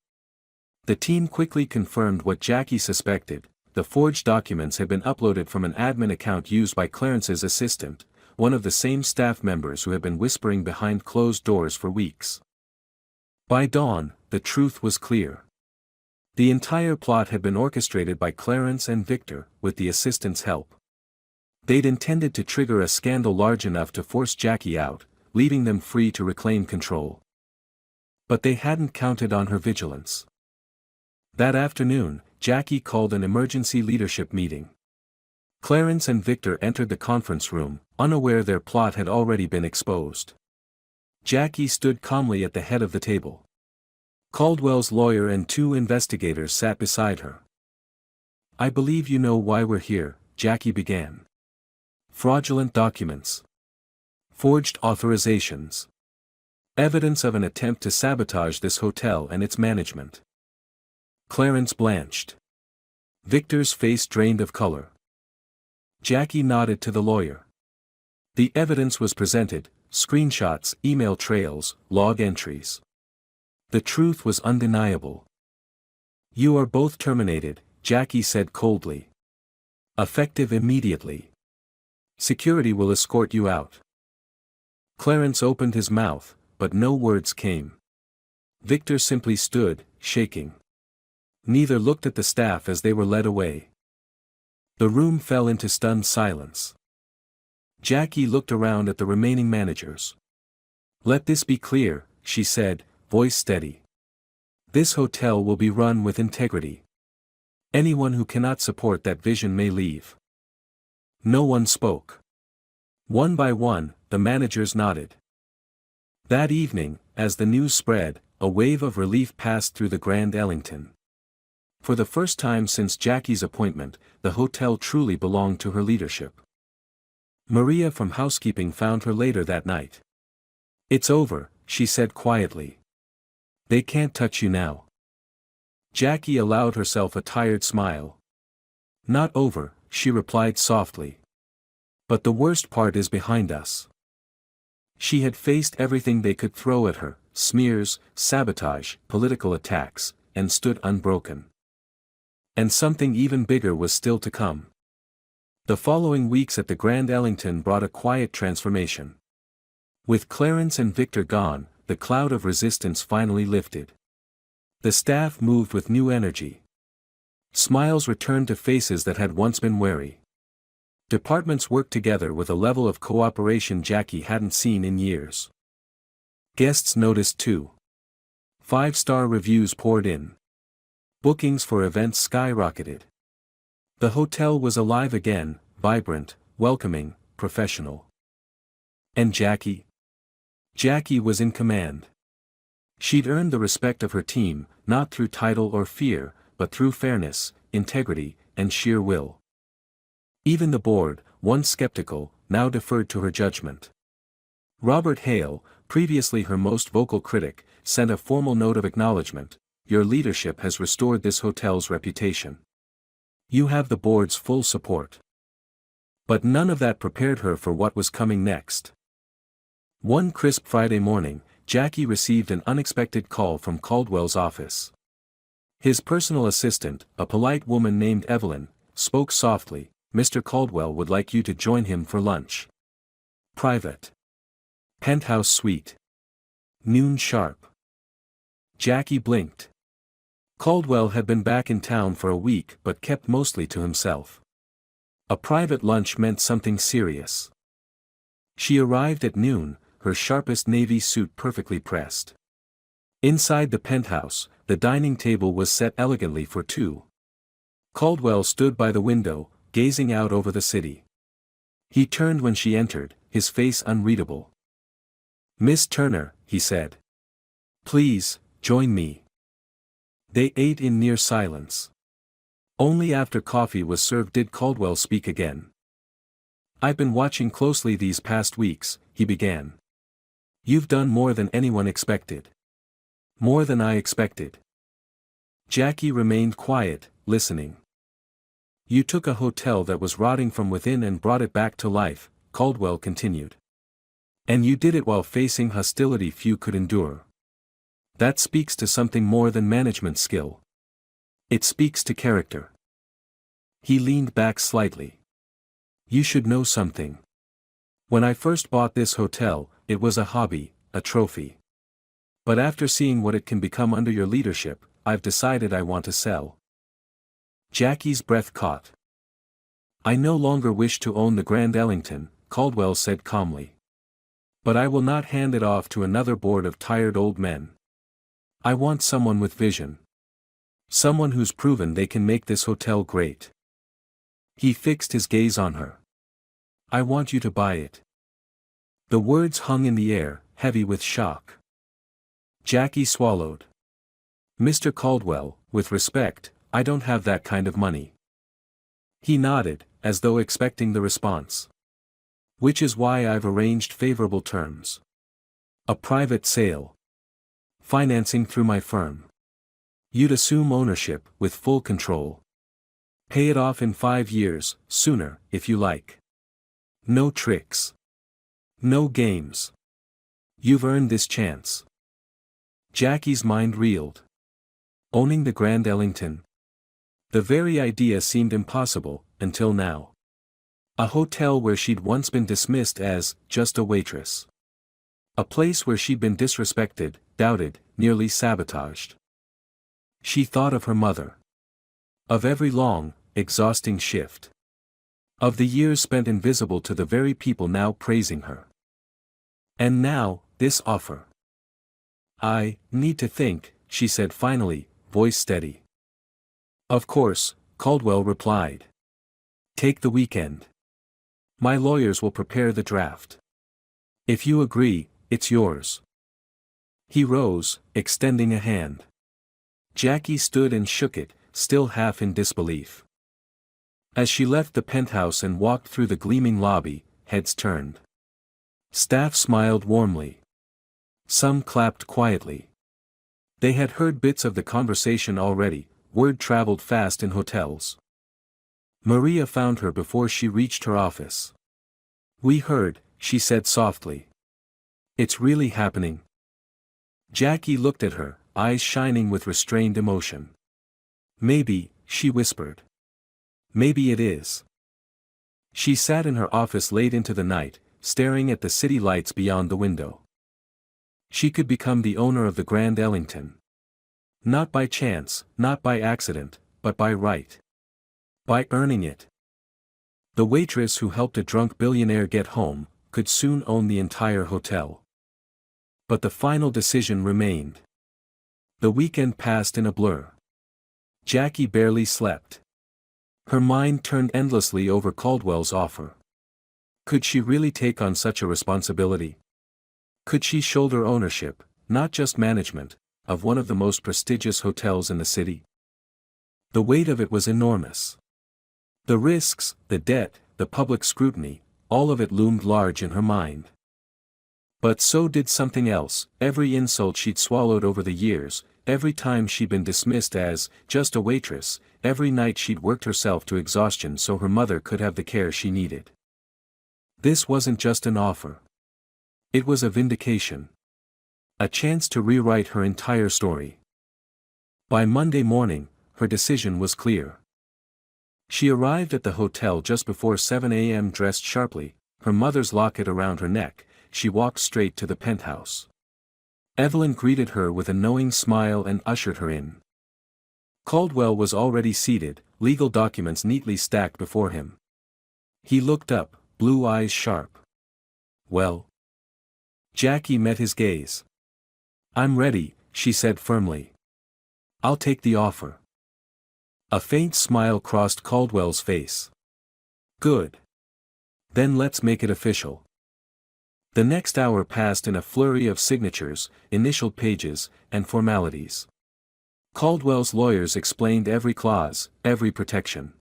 The team quickly confirmed what Jackie suspected: the forged documents had been uploaded from an admin account used by Clarence's assistant, one of the same staff members who had been whispering behind closed doors for weeks. By dawn, the truth was clear. The entire plot had been orchestrated by Clarence and Victor, with the assistant's help. They'd intended to trigger a scandal large enough to force Jackie out, leaving them free to reclaim control. But they hadn't counted on her vigilance. That afternoon, Jackie called an emergency leadership meeting. Clarence and Victor entered the conference room, unaware their plot had already been exposed. Jackie stood calmly at the head of the table. Caldwell's lawyer and 2 investigators sat beside her. "I believe you know why we're here," Jackie began. "Fraudulent documents. Forged authorizations. Evidence of an attempt to sabotage this hotel and its management." Clarence blanched. Victor's face drained of color. Jackie nodded to the lawyer. The evidence was presented: screenshots, email trails, log entries. The truth was undeniable. "You are both terminated," Jackie said coldly. "Effective immediately. Security will escort you out." Clarence opened his mouth, but no words came. Victor simply stood, shaking. Neither looked at the staff as they were led away. The room fell into stunned silence. Jackie looked around at the remaining managers. "Let this be clear," she said, voice steady. "This hotel will be run with integrity. Anyone who cannot support that vision may leave." No one spoke. One by one, the managers nodded. That evening, as the news spread, a wave of relief passed through the Grand Ellington. For the first time since Jackie's appointment, the hotel truly belonged to her leadership. Maria from housekeeping found her later that night. "It's over," she said quietly. "They can't touch you now." Jackie allowed herself a tired smile. "Not over," she replied softly. "But the worst part is behind us." She had faced everything they could throw at her: smears, sabotage, political attacks, and stood unbroken. And something even bigger was still to come. The following weeks at the Grand Ellington brought a quiet transformation. With Clarence and Victor gone, the cloud of resistance finally lifted. The staff moved with new energy. Smiles returned to faces that had once been wary. Departments worked together with a level of cooperation Jackie hadn't seen in years. Guests noticed too. 5-star reviews poured in. Bookings for events skyrocketed. The hotel was alive again, vibrant, welcoming, professional. And Jackie? Jackie was in command. She'd earned the respect of her team, not through title or fear, but through fairness, integrity, and sheer will. Even the board, once skeptical, now deferred to her judgment. Robert Hale, previously her most vocal critic, sent a formal note of acknowledgement: "Your leadership has restored this hotel's reputation. You have the board's full support." But none of that prepared her for what was coming next. One crisp Friday morning, Jackie received an unexpected call from Caldwell's office. His personal assistant, a polite woman named Evelyn, spoke softly: "Mr. Caldwell would like you to join him for lunch. Private. Penthouse suite. Noon sharp." Jackie blinked. Caldwell had been back in town for a week but kept mostly to himself. A private lunch meant something serious. She arrived at noon, her sharpest navy suit perfectly pressed. Inside the penthouse, the dining table was set elegantly for 2. Caldwell stood by the window, gazing out over the city. He turned when she entered, his face unreadable. "Miss Turner," he said. "Please, join me." They ate in near silence. Only after coffee was served did Caldwell speak again. "I've been watching closely these past weeks," he began. "You've done more than anyone expected. More than I expected." Jackie remained quiet, listening. "You took a hotel that was rotting from within and brought it back to life," Caldwell continued. "And you did it while facing hostility few could endure. That speaks to something more than management skill. It speaks to character. He leaned back slightly. You should know something. When I first bought this hotel, it was a hobby, a trophy. But after seeing what it can become under your leadership, I've decided I want to sell. Jackie's breath caught. I no longer wish to own the Grand Ellington, Caldwell said calmly. But I will not hand it off to another board of tired old men. I want someone with vision. Someone who's proven they can make this hotel great. He fixed his gaze on her. I want you to buy it. The words hung in the air, heavy with shock. Jackie swallowed. Mr. Caldwell, with respect, I don't have that kind of money. He nodded, as though expecting the response. Which is why I've arranged favorable terms. A private sale. Financing through my firm. You'd assume ownership, with full control. Pay it off in 5 years, sooner, if you like. No tricks. No games. You've earned this chance. Jackie's mind reeled. Owning the Grand Ellington. The very idea seemed impossible, until now. A hotel where she'd once been dismissed as, just a waitress. A place where she'd been disrespected, doubted, nearly sabotaged. She thought of her mother. Of every long, exhausting shift. Of the years spent invisible to the very people now praising her. And now, this offer. I need to think, she said finally, voice steady. Of course, Caldwell replied. Take the weekend. My lawyers will prepare the draft. If you agree, it's yours. He rose, extending a hand. Jackie stood and shook it, still half in disbelief. As she left the penthouse and walked through the gleaming lobby, heads turned. Staff smiled warmly. Some clapped quietly. They had heard bits of the conversation already, word traveled fast in hotels. Maria found her before she reached her office. We heard, she said softly. It's really happening. Jackie looked at her, eyes shining with restrained emotion. Maybe, she whispered. Maybe it is. She sat in her office late into the night, staring at the city lights beyond the window. She could become the owner of the Grand Ellington. Not by chance, not by accident, but by right. By earning it. The waitress who helped a drunk billionaire get home, could soon own the entire hotel. But the final decision remained. The weekend passed in a blur. Jackie barely slept. Her mind turned endlessly over Caldwell's offer. Could she really take on such a responsibility? Could she shoulder ownership, not just management, of one of the most prestigious hotels in the city? The weight of it was enormous. The risks, the debt, the public scrutiny, all of it loomed large in her mind. But so did something else, every insult she'd swallowed over the years, every time she'd been dismissed as, just a waitress, every night she'd worked herself to exhaustion so her mother could have the care she needed. This wasn't just an offer. It was a vindication. A chance to rewrite her entire story. By Monday morning, her decision was clear. She arrived at the hotel just before 7 a.m. dressed sharply, her mother's locket around her neck. She walked straight to the penthouse. Evelyn greeted her with a knowing smile and ushered her in. Caldwell was already seated, legal documents neatly stacked before him. He looked up, blue eyes sharp. Well? Jackie met his gaze. I'm ready, she said firmly. I'll take the offer. A faint smile crossed Caldwell's face. Good. Then let's make it official. The next hour passed in a flurry of signatures, initialed pages, and formalities. Caldwell's lawyers explained every clause, every protection.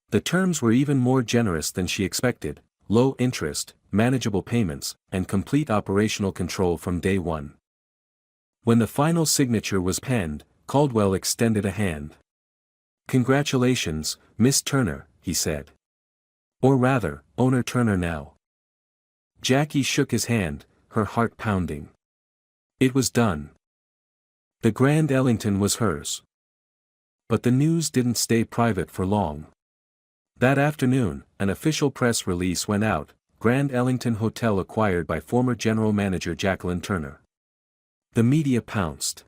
The terms were even more generous than she expected: low interest, manageable payments, and complete operational control from day one. When the final signature was penned, Caldwell extended a hand. Congratulations, Miss Turner, he said. Or rather, Owner Turner now. Jackie shook his hand, her heart pounding. It was done. The Grand Ellington was hers. But the news didn't stay private for long. That afternoon, an official press release went out: Grand Ellington Hotel acquired by former general manager Jacqueline Turner. The media pounced.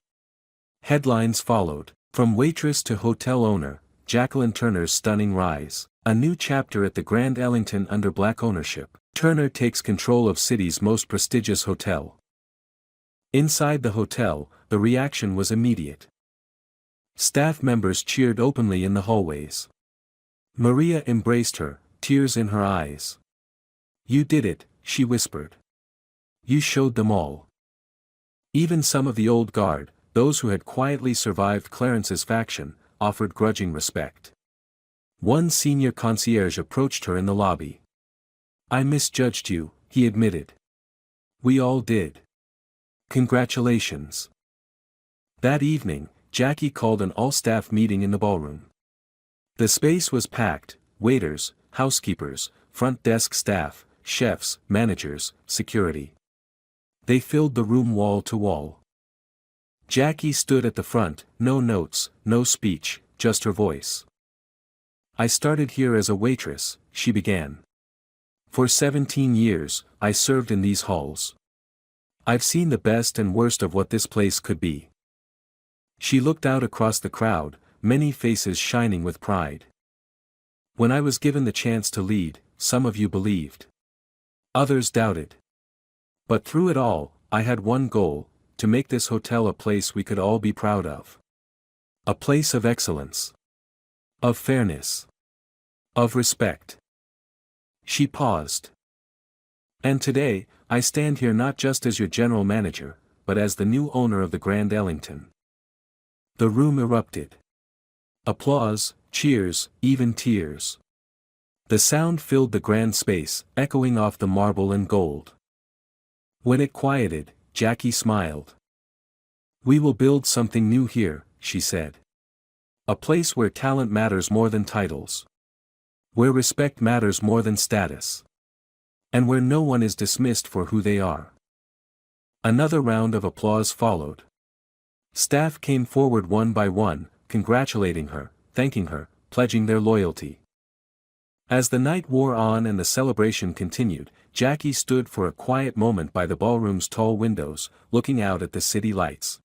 Headlines followed. From waitress to hotel owner, Jacqueline Turner's stunning rise. A new chapter at the Grand Ellington under black ownership. Turner takes control of city's most prestigious hotel. Inside the hotel, the reaction was immediate. Staff members cheered openly in the hallways. Maria embraced her, tears in her eyes. "You did it," she whispered. "You showed them all." Even some of the old guard, those who had quietly survived Clarence's faction, offered grudging respect. One senior concierge approached her in the lobby. "I misjudged you," he admitted. "We all did. Congratulations." That evening, Jackie called an all-staff meeting in the ballroom. The space was packed: waiters, housekeepers, front desk staff, chefs, managers, security. They filled the room wall to wall. Jackie stood at the front, no notes, no speech, just her voice. "I started here as a waitress," she began. "For 17 years, I served in these halls. I've seen the best and worst of what this place could be." She looked out across the crowd, many faces shining with pride. "When I was given the chance to lead, some of you believed. Others doubted. But through it all, I had one goal: to make this hotel a place we could all be proud of. A place of excellence. Of fairness. Of respect." She paused. "And today, I stand here not just as your general manager, but as the new owner of the Grand Ellington." The room erupted. Applause, cheers, even tears. The sound filled the grand space, echoing off the marble and gold. When it quieted, Jackie smiled. "We will build something new here," she said. "A place where talent matters more than titles. Where respect matters more than status. And where no one is dismissed for who they are." Another round of applause followed. Staff came forward one by one, congratulating her, thanking her, pledging their loyalty. As the night wore on and the celebration continued, Jackie stood for a quiet moment by the ballroom's tall windows, looking out at the city lights.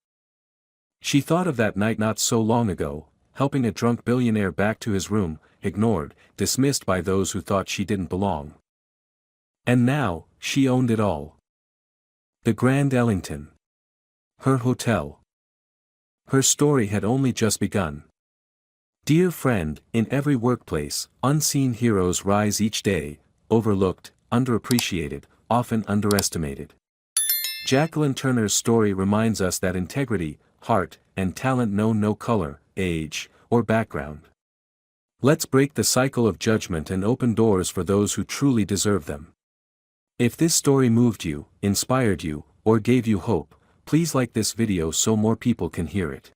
She thought of that night not so long ago, helping a drunk billionaire back to his room, ignored, dismissed by those who thought she didn't belong. And now, she owned it all. The Grand Ellington. Her hotel. Her story had only just begun. Dear friend, in every workplace, unseen heroes rise each day, overlooked, underappreciated, often underestimated. Jacqueline Turner's story reminds us that integrity, heart, and talent know no color, age, or background. Let's break the cycle of judgment and open doors for those who truly deserve them. If this story moved you, inspired you, or gave you hope, please like this video so more people can hear it.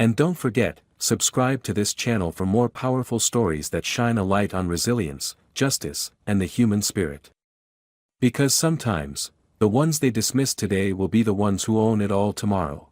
And don't forget, subscribe to this channel for more powerful stories that shine a light on resilience, justice, and the human spirit. Because sometimes, the ones they dismiss today will be the ones who own it all tomorrow.